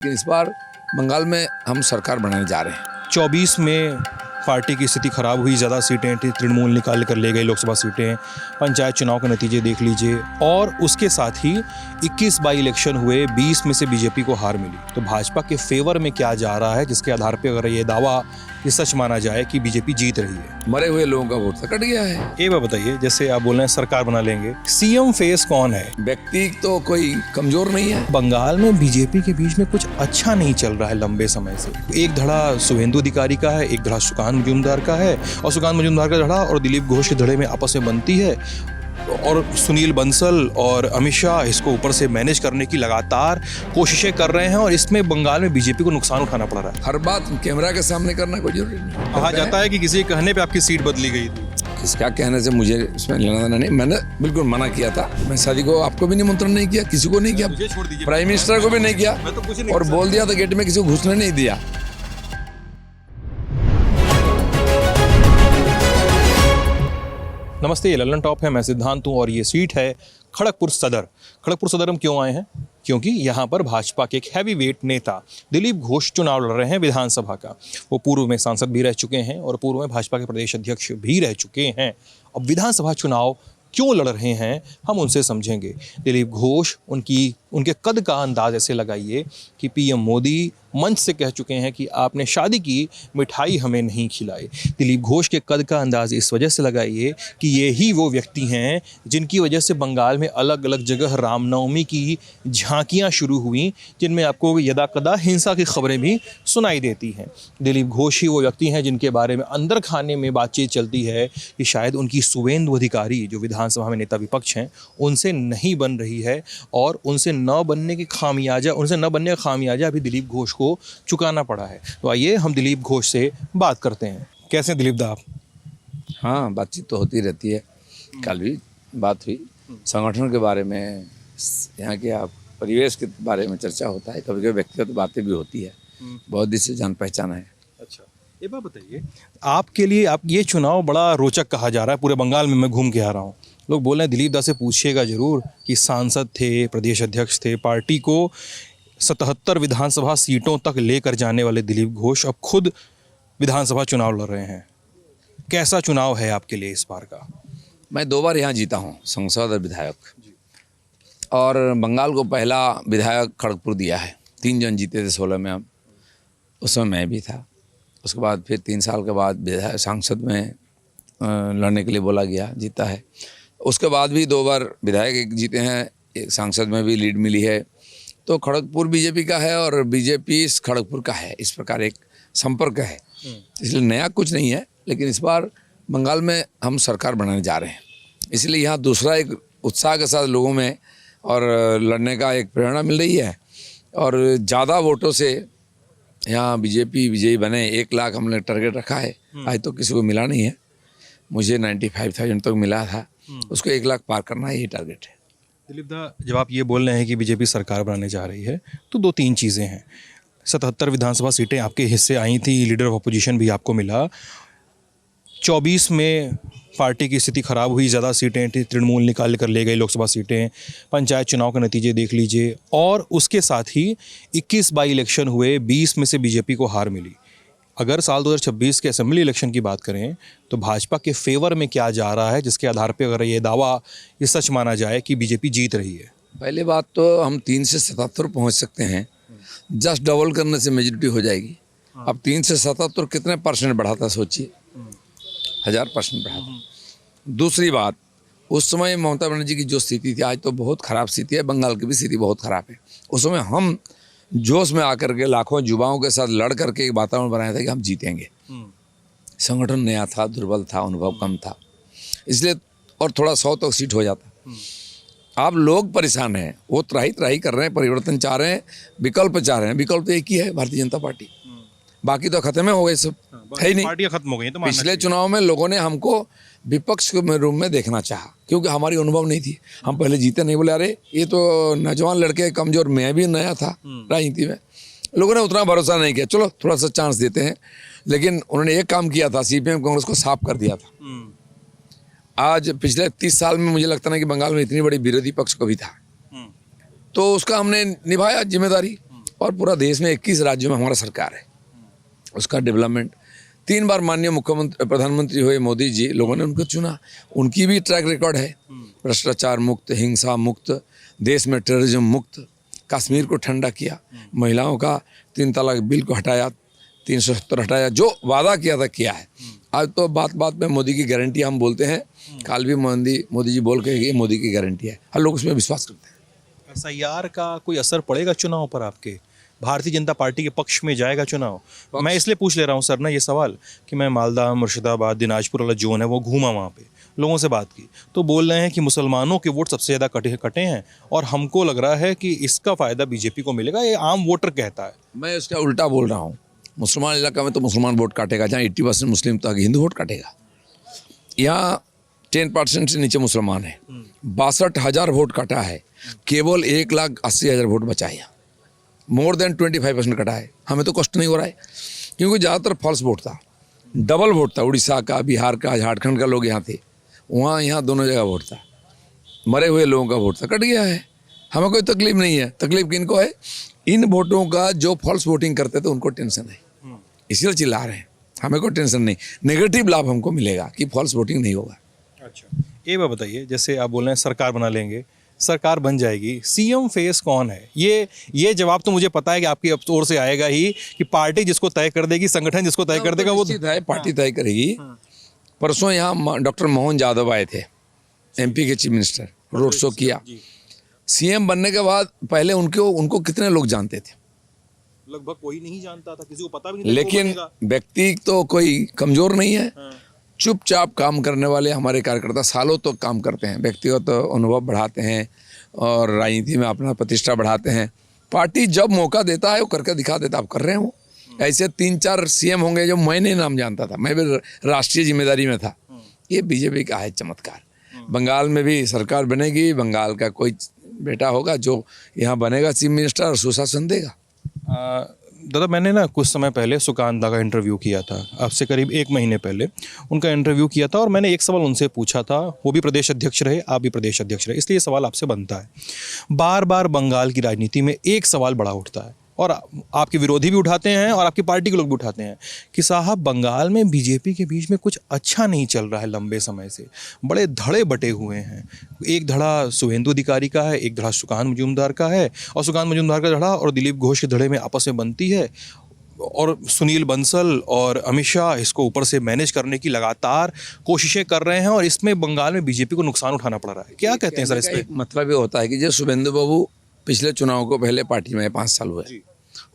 लेकिन इस बार बंगाल में हम सरकार बनाने जा रहे हैं। 24 में पार्टी की स्थिति खराब हुई, ज़्यादा सीटें थी, तृणमूल निकाल कर ले गए लोकसभा सीटें, पंचायत चुनाव के नतीजे देख लीजिए, और उसके साथ ही 21 बाई इलेक्शन हुए, 20 में से बीजेपी को हार मिली। तो भाजपा के फेवर में क्या जा रहा है, जिसके आधार पर अगर ये दावा ये सच माना जाए कि बीजेपी जीत रही है? मरे हुए लोगों का वोट तो कट गया है। ये बात बताइए, जैसे आप बोल रहे हैं सरकार बना लेंगे, सीएम फेस कौन है? व्यक्ति तो कोई कमजोर नहीं है। बंगाल में बीजेपी के बीच में कुछ अच्छा नहीं चल रहा है लंबे समय से। एक धड़ा शुभेंदु अधिकारी का है, एक धड़ा सुकांत मजूमदार का है, और सुकांत मजूमदार का धड़ा और दिलीप घोष के धड़े में आपस में बनती है, और सुनील बंसल और अमित शाह इसको ऊपर से मैनेज करने की लगातार कोशिशें कर रहे हैं, और इसमें बंगाल में बीजेपी को नुकसान उठाना पड़ रहा है। हर बात कैमरा के सामने करना कोई जरूरी नहीं। कहा जाता है कि किसी के कहने पे आपकी सीट बदली गई थी। किसका कहने से मुझे इसमें लेना देना नहीं। मैंने बिल्कुल मना किया था। मैं शादी को आपको भी निमंत्रण नहीं किया, किसी को नहीं किया, प्राइम मिनिस्टर को भी नहीं किया, और बोल दिया था गेट में किसी को घुसने नहीं दिया। नमस्ते, ये ललन टॉप है, मैं सिद्धांत हूँ, और ये सीट है खड़गपुर सदर। खड़गपुर सदर हम क्यों आए हैं? क्योंकि यहाँ पर भाजपा के एक हैवी वेट नेता दिलीप घोष चुनाव लड़ रहे हैं विधानसभा का। वो पूर्व में सांसद भी रह चुके हैं और पूर्व में भाजपा के प्रदेश अध्यक्ष भी रह चुके हैं। अब विधानसभा चुनाव क्यों लड़ रहे हैं, हम उनसे समझेंगे। दिलीप घोष, उनके कद का अंदाज ऐसे लगाइए कि पीएम मोदी मंच से कह चुके हैं कि आपने शादी की मिठाई हमें नहीं खिलाई। दिलीप घोष के कद का अंदाज इस वजह से लगाइए कि ये ही वो व्यक्ति हैं जिनकी वजह से बंगाल में अलग अलग जगह रामनवमी की झांकियां शुरू हुई, जिनमें आपको यदा कदा हिंसा की खबरें भी सुनाई देती हैं। दिलीप घोष ही वो व्यक्ति हैं जिनके बारे में अंदर खाने में बातचीत चलती है कि शायद उनकी शुभेंदु अधिकारी, जो विधानसभा में नेता विपक्ष हैं, उनसे नहीं बन रही है, और उनसे न बनने का खामियाजा अभी दिलीप घोष को चुकाना पड़ा है। तो आइए हम दिलीप घोष से बात करते हैं। कैसे दिलीप दा आप? हाँ, बातचीत तो होती रहती है। कल भी बात हुई, संगठन के बारे में, यहाँ के परिवेश के बारे में चर्चा होता है, कभी कभी व्यक्तिगत बातें भी होती है। बहुत दिन से जान पहचान है। अच्छा, ये बात बताइए, आपके लिए ये चुनाव बड़ा रोचक कहा जा रहा है। पूरे बंगाल में मैं घूम के आ रहा हूँ, लोग बोल रहे हैं दिलीप दा से पूछिएगा जरूर कि सांसद थे, प्रदेश अध्यक्ष थे, पार्टी को 77 विधानसभा सीटों तक लेकर जाने वाले दिलीप घोष अब खुद विधानसभा चुनाव लड़ रहे हैं। कैसा चुनाव है आपके लिए इस बार का? मैं 2 बार यहाँ जीता हूँ, सांसद और विधायक, और बंगाल को पहला विधायक खड़गपुर दिया है। 3 जन जीते थे 16 में, अब उसमें मैं भी था। उसके बाद फिर 3 साल के बाद विधायक सांसद में लड़ने के लिए बोला गया, जीता है। उसके बाद भी 2 बार विधायक एक जीते हैं, एक सांसद में भी लीड मिली है। तो खड़गपुर बीजेपी का है और बीजेपी इस खड़गपुर का है, इस प्रकार एक संपर्क है। इसलिए नया कुछ नहीं है, लेकिन इस बार बंगाल में हम सरकार बनाने जा रहे हैं, इसलिए यहाँ दूसरा एक उत्साह के साथ लोगों में और लड़ने का एक प्रेरणा मिल रही है। और ज़्यादा वोटों से यहाँ बीजेपी विजयी बने, 1 लाख हमने टारगेट रखा है। आज तो किसी को मिला नहीं है, मुझे 95,000 तक मिला था, उसको 1 लाख पार करना यही टारगेट है। दिलीप दा, जब आप ये बोल रहे हैं कि बीजेपी सरकार बनाने जा रही है, तो 2-3 चीज़ें हैं। 77 विधानसभा सीटें आपके हिस्से आई थी, लीडर ऑफ अपोजिशन भी आपको मिला। 24 में पार्टी की स्थिति खराब हुई, ज़्यादा सीटें थी, तृणमूल निकाल कर ले गए लोकसभा सीटें, पंचायत चुनाव के नतीजे देख लीजिए, और उसके साथ ही 21 बाई इलेक्शन हुए, 20 में से बीजेपी को हार मिली। अगर साल 2026 के असेंबली इलेक्शन की बात करें तो भाजपा के फेवर में क्या जा रहा है, जिसके आधार पर अगर ये दावा ये सच माना जाए कि बीजेपी जीत रही है? पहली बात तो हम 3 से 77 पहुँच सकते हैं, जस्ट डबल करने से मेजोरिटी हो जाएगी। अब 3 से 77 कितने % बढ़ाता, सोचिए, 1000% बढ़ाता। दूसरी बात, उस समय ममता बनर्जी की जो स्थिति थी, आज तो बहुत ख़राब स्थिति है, बंगाल की भी स्थिति बहुत ख़राब है। उस समय हम जोश में आकर के लाखों युवाओं के साथ लड़ करके एक वातावरण बनाया था कि हम जीतेंगे। संगठन नया था, दुर्बल था, अनुभव कम था, इसलिए, और थोड़ा 100 तक सीट हो जाता। आप लोग परेशान हैं, वो त्राही कर रहे हैं, परिवर्तन चाह रहे हैं, विकल्प चाह रहे हैं। विकल्प तो एक ही है, भारतीय जनता पार्टी। बाकी तो खत्म हो गए, सब है ही नहीं, पार्टियां खत्म हो गई। तो पिछले चुनाव में लोगों ने हमको विपक्ष के रूप में देखना चाहा, क्योंकि हमारी अनुभव नहीं थी। हम पहले जीते नहीं, बोले अरे ये तो नौजवान लड़के, कमजोर, मैं भी नया था राजनीति में, लोगों ने उतना भरोसा नहीं किया, चलो थोड़ा सा चांस देते हैं। लेकिन उन्होंने एक काम किया था, सीपीएम कांग्रेस को साफ कर दिया था। आज पिछले 30 साल में मुझे लगता नहीं कि बंगाल में इतनी बड़ी विरोधी पक्ष कभी था, तो उसका हमने निभाया जिम्मेदारी। और पूरा देश में 21 राज्यों में हमारा सरकार है, उसका डेवलपमेंट। 3 बार माननीय मुख्यमंत्री प्रधानमंत्री हुए मोदी जी, लोगों ने उनको चुना, उनकी भी ट्रैक रिकॉर्ड है, भ्रष्टाचार मुक्त, हिंसा मुक्त, देश में टेररिज्म मुक्त, कश्मीर को ठंडा किया, महिलाओं का 3 तलाक बिल को हटाया, 370 हटाया, जो वादा किया था किया है। आज तो बात बात में मोदी की गारंटी हम बोलते हैं, कल भी मोदी जी बोल के ये मोदी की गारंटी है, हर लोग उसमें विश्वास करते हैं। SIR का कोई असर पड़ेगा चुनाव पर आपके? भारतीय जनता पार्टी के पक्ष में जाएगा चुनाव? मैं इसलिए पूछ ले रहा हूँ सर ना ये सवाल कि मैं मालदा, मुर्शिदाबाद, दिनाजपुर वाला जोन है वो घूमा, वहाँ पे लोगों से बात की, तो बोल रहे हैं कि मुसलमानों के वोट सबसे ज़्यादा कटे हैं और हमको लग रहा है कि इसका फ़ायदा बीजेपी को मिलेगा, ये आम वोटर कहता है। मैं उसका उल्टा बोल रहा हूँ, मुसलमान इलाका में तो मुसलमान वोट काटेगा, जहाँ 80% मुस्लिम तो हिंदू वोट काटेगा। यहाँ 10% से नीचे मुसलमान है, 62,000 वोट काटा है, केवल 1,80,000 वोट बचा है। मोर देन 25% कटा है। हमें तो कष्ट नहीं हो रहा है, क्योंकि ज़्यादातर फॉल्स वोट था, डबल वोट था। उड़ीसा का, बिहार का, झारखंड का लोग यहाँ थे, वहाँ यहाँ दोनों जगह वोट था, मरे हुए लोगों का वोट था, कट गया है। हमें कोई तकलीफ नहीं है। तकलीफ किनको है? इन वोटों का जो फॉल्स वोटिंग करते थे उनको टेंशन है, इसलिए चिल्ला रहे हैं। हमें कोई टेंशन नहीं, नेगेटिव लाभ हमको मिलेगा कि फॉल्स वोटिंग नहीं होगा। अच्छा, ये बात बताइए, जैसे आप बोल रहे हैं सरकार बना लेंगे, सरकार बन जाएगी, सीएम फेस कौन है? ये जवाब तो मुझे पता है कि आपकी ओर से आएगा ही कि पार्टी जिसको तय कर देगी, संगठन जिसको तय कर देगा वो है, पार्टी तय करेगी। परसों यहाँ डॉक्टर मोहन यादव आए थे, MP के चीफ मिनिस्टर, रोड शो किया। CM बनने के बाद पहले उनको कितने लोग जानते थे? लगभग कोई नहीं जानता था, किसी को पता भी नहीं। लेकिन व्यक्ति तो कोई कमजोर नहीं है, चुपचाप काम करने वाले हमारे कार्यकर्ता सालों तक काम करते हैं, व्यक्तिगत अनुभव बढ़ाते हैं और राजनीति में अपना प्रतिष्ठा बढ़ाते हैं। पार्टी जब मौका देता है वो करके दिखा देता, आप कर रहे हो। ऐसे 3-4 CM होंगे जो मैं नहीं नाम जानता था, मैं भी राष्ट्रीय जिम्मेदारी में था। ये बीजेपी का है चमत्कार। बंगाल में भी सरकार बनेगी, बंगाल का कोई बेटा होगा जो यहाँ बनेगा चीफ मिनिस्टर और सुशासन देगा। दादा, मैंने ना कुछ समय पहले सुकांत दा का इंटरव्यू किया था, आपसे करीब 1 महीने पहले उनका इंटरव्यू किया था, और मैंने एक सवाल उनसे पूछा था। वो भी प्रदेश अध्यक्ष रहे, आप भी प्रदेश अध्यक्ष रहे, इसलिए ये सवाल आपसे बनता है। बार बार बंगाल की राजनीति में एक सवाल बड़ा उठता है, और आपके विरोधी भी उठाते हैं और आपकी पार्टी के लोग भी उठाते हैं कि साहब बंगाल में बीजेपी के बीच में कुछ अच्छा नहीं चल रहा है। लंबे समय से बड़े धड़े बटे हुए हैं, एक धड़ा शुभेंदु अधिकारी का है, एक धड़ा सुकांत मजूमदार का है, और सुकांत मजूमदार का धड़ा और दिलीप घोष के धड़े में आपस में बनती है, और सुनील बंसल और अमित शाह इसको ऊपर से मैनेज करने की लगातार कोशिशें कर रहे हैं, और इसमें बंगाल में बीजेपी को नुकसान उठाना पड़ रहा है। क्या कहते हैं सर इस पर? मतलब ये होता है कि जो शुभेंदु बाबू पिछले चुनाव को पहले पार्टी में 5 साल हुए,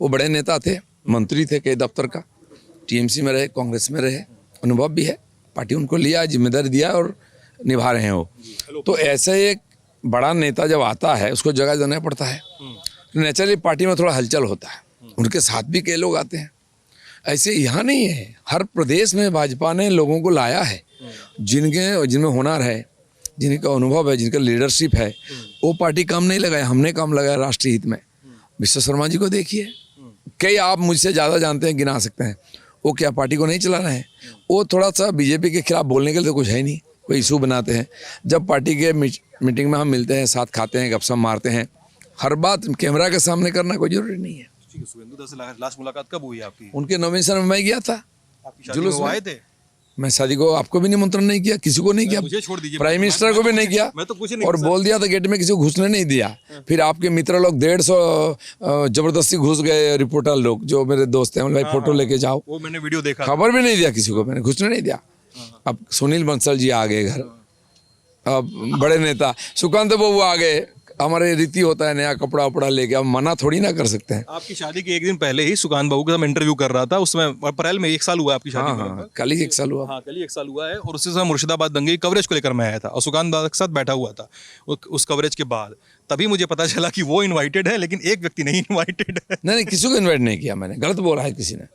वो बड़े नेता थे, मंत्री थे कई दफ्तर का, TMC में रहे, कांग्रेस में रहे, अनुभव भी है, पार्टी उनको लिया, जिम्मेदारी दिया और निभा रहे हैं वो। तो ऐसे एक बड़ा नेता जब आता है उसको जगह देना पड़ता है, तो नेचुरली पार्टी में थोड़ा हलचल होता है, उनके साथ भी कई लोग आते हैं। ऐसे यहाँ नहीं है, हर प्रदेश में भाजपा ने लोगों को लाया है जिनमें हुनर है, जिनका अनुभव है, जिनका लीडरशिप है। वो पार्टी काम नहीं लगाया, हमने काम लगाया राष्ट्रीय हित में। विश्व शर्मा जी को देखिए, कई आप मुझसे ज़्यादा जानते हैं, गिना सकते हैं, वो क्या पार्टी को नहीं चला रहे हैं? वो थोड़ा सा बीजेपी के खिलाफ बोलने के लिए तो कुछ है नहीं, कोई इशू बनाते हैं। जब पार्टी के मीटिंग में हम मिलते हैं, साथ खाते हैं, गपशप मारते हैं, हर बात कैमरा के सामने करना कोई जरूरी नहीं है। शुभेंदु दा से लास्ट मुलाकात कब हुई आपकी? उनके नॉमिनेशन में मैं गया था, जुलूस में आए थे। मैं शादी को आपको भी निमंत्रण नहीं किया, किसी को नहीं किया, मुझे छोड़ दीजिए, प्राइम मिनिस्टर को भी नहीं किया, मैं तो कुछ नहीं, और बोल दिया था गेट में किसी को घुसने नहीं दिया। फिर आपके मित्र लोग 150 जबरदस्ती घुस गए, रिपोर्टर लोग जो मेरे दोस्त हैं, भाई फोटो लेके जाओ, वो मैंने वीडियो देखा, खबर भी नहीं दिया किसी को, मैंने घुसने नहीं दिया। अब सुनील बंसल जी आ गए घर, अब बड़े नेता सुकांत बाबू आ गए, हमारे रीति होता है नया कपड़ा उपड़ा लेके, अब मना थोड़ी ना कर सकते हैं। आपकी शादी के 1 दिन पहले ही सुकांत बाबू का मैं इंटरव्यू कर रहा था, उसमें अप्रैल में 1 साल हुआ आपकी शादी को। हाँ, कल ही 1 साल हुआ। हाँ, कल ही 1 साल हुआ है, और उसी समय मुर्शिदाबाद दंगे की कवरेज को लेकर मैं आया था, और सुकांत दादा के साथ बैठा हुआ था उस कवरेज के बाद। तभी मुझे पता चला कि वो इन्वाइटेड है, लेकिन एक व्यक्ति नहीं इन्वाइटेड है। नहीं, किसी को इन्वाइट नहीं किया मैंने, गलत बोला है किसी ने।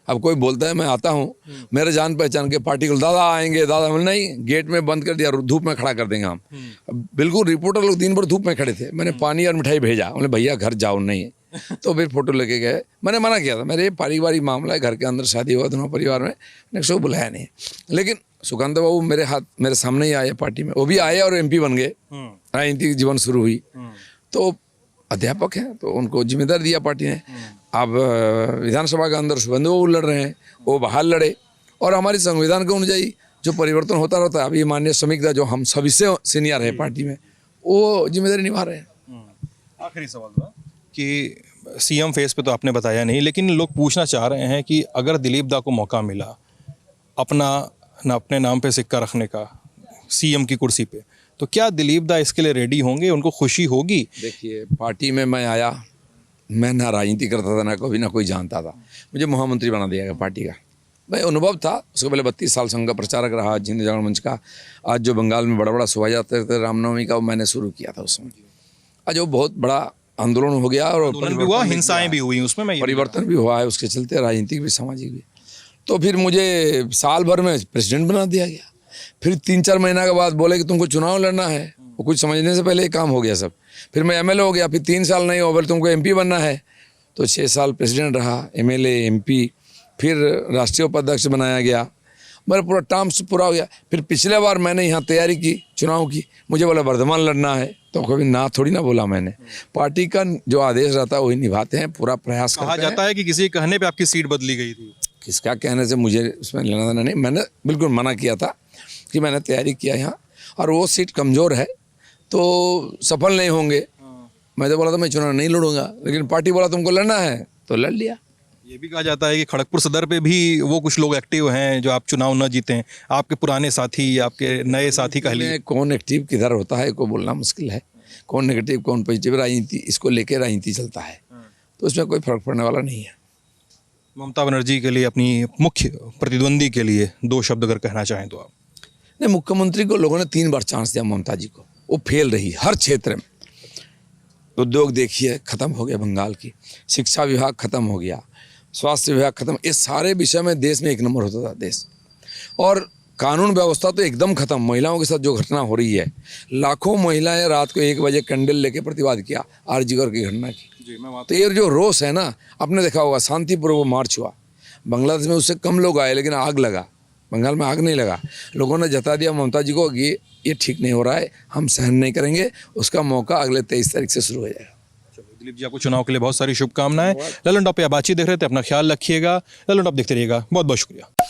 अब कोई बोलता है मैं आता हूँ, मेरे जान पहचान के पार्टी को दादा आएंगे, दादा नहीं, गेट में बंद कर दिया, धूप में खड़ा कर देंगे हम। बिल्कुल रिपोर्टर लोग दिन भर धूप में खड़े थे, मैंने पानी और मिठाई भेजा, बोले भैया घर जाओ, नहीं तो फिर फोटो लेके गए। मैंने मना किया था, मेरे पारिवारिक मामला है, घर के अंदर शादी हुआ दोनों परिवार में, मैंने किसी को बुलाया नहीं। लेकिन सुकांत बाबू मेरे सामने ही आए पार्टी में, वो भी आए और MP बन गए, राजनीतिक जीवन शुरू हुई। तो अध्यापक हैं तो उनको जिम्मेदारी दिया पार्टी ने। अब विधानसभा के अंदर शुभेंदु बाबू लड़ रहे हैं, वो बाहर लड़े, और हमारे संविधान के अनुयायी जो परिवर्तन होता रहता है, अभी माननीय समीक्षा जो हम सभी से सीनियर है पार्टी में, वो जिम्मेदारी निभा रहे हैं। आखिरी सवाल था कि सीएम फेस पे तो आपने बताया नहीं, लेकिन लोग पूछना चाह रहे हैं कि अगर दिलीप दा को मौका मिला अपने नाम पे सिक्का रखने का सीएम की कुर्सी पे, तो क्या दिलीप दा इसके लिए रेडी होंगे? उनको खुशी होगी? देखिए, पार्टी में मैं आया, मैं ना राजनीति करता था, ना कोई जानता था, मुझे महामंत्री बना दिया गया पार्टी का। भाई अनुभव था, उसके पहले 32 साल संघ का प्रचारक रहा, जिंद जागरण मंच का। आज जो बंगाल में बड़ा शोभा यात्रा थे रामनवमी का, वो मैंने शुरू किया था उस समय। आज वो बहुत बड़ा आंदोलन हो गया और आंदोलन भी हुआ, हिंसाएं भी हुई, उसमें परिवर्तन भी हुआ है, उसके चलते राजनीतिक भी सामाजिक भी। तो फिर मुझे साल भर में प्रेसिडेंट बना दिया गया। फिर 3-4 महीना के बाद बोले कि तुमको चुनाव लड़ना है, वो कुछ समझने से पहले ही काम हो गया सब। फिर मैं एमएलए हो गया, फिर 3 साल नहीं हो, बोले तुमको एमपी बनना है, तो 6 साल प्रेसिडेंट रहा, एमएलए, एमपी, फिर राष्ट्रीय उपाध्यक्ष बनाया गया। मेरा पूरा टर्म पूरा हो गया। फिर पिछले बार मैंने यहाँ तैयारी की चुनाव की, मुझे बोला वर्धमान लड़ना है, तो कभी ना थोड़ी ना बोला मैंने। पार्टी का जो आदेश रहता है वही निभाते हैं, पूरा प्रयास करते हैं। कहा जाता है कि किसी के कहने पे आपकी सीट बदली गई थी। किसका कहने से मुझे उसमें लेना देना नहीं, मैंने बिल्कुल मना किया था कि मैंने तैयारी किया यहाँ, और वो सीट कमज़ोर है तो सफल नहीं होंगे। मैं तो बोला था मैं चुनाव नहीं लड़ूंगा, लेकिन पार्टी बोला तुमको लड़ना है तो लड़ लिया। ये भी कहा जाता है कि खड़गपुर सदर पे भी वो कुछ लोग एक्टिव हैं जो आप चुनाव न जीतें, आपके पुराने साथी, आपके नए साथी कह लीजिए। कौन एक्टिव किधर होता है को बोलना मुश्किल है, कौन नेगेटिव कौन पॉजिटिव, राजनीति इसको लेके राजनीति चलता है, तो उसमें कोई फर्क पड़ने वाला नहीं है। ममता बनर्जी के लिए, अपनी मुख्य प्रतिद्वंदी के लिए 2 शब्द अगर कहना चाहें तो आप? नहीं, मुख्यमंत्री को लोगों ने 3 बार चांस दिया ममता जी को, वो फेल रही हर क्षेत्र में। उद्योग देखिए खत्म हो गया बंगाल की, शिक्षा विभाग खत्म हो गया, स्वास्थ्य विभाग खत्म, इस सारे विषय में देश में 1 नंबर होता था देश। और कानून व्यवस्था तो एकदम खत्म। महिलाओं के साथ जो घटना हो रही है, लाखों महिलाएं रात को 1 बजे कैंडल लेके प्रतिवाद किया आरजीकर की घटना की। तो ये जो रोष है ना, आपने देखा होगा शांतिपूर्वक मार्च हुआ, बांग्लादेश में उससे कम लोग आए, लेकिन आग लगा, बंगाल में आग नहीं लगा। लोगों ने जता दिया ममता जी को कि ये ठीक नहीं हो रहा है, हम सहन नहीं करेंगे, उसका मौका अगले 23 तारीख से शुरू हो जाएगा। दिलीप जी, आपको चुनाव के लिए बहुत सारी शुभकामनाएं। ललन टॉप पे आप बातचीत देख रहे थे, अपना ख्याल रखिएगा। ललन टॉप देखते रहिएगा, बहुत बहुत शुक्रिया।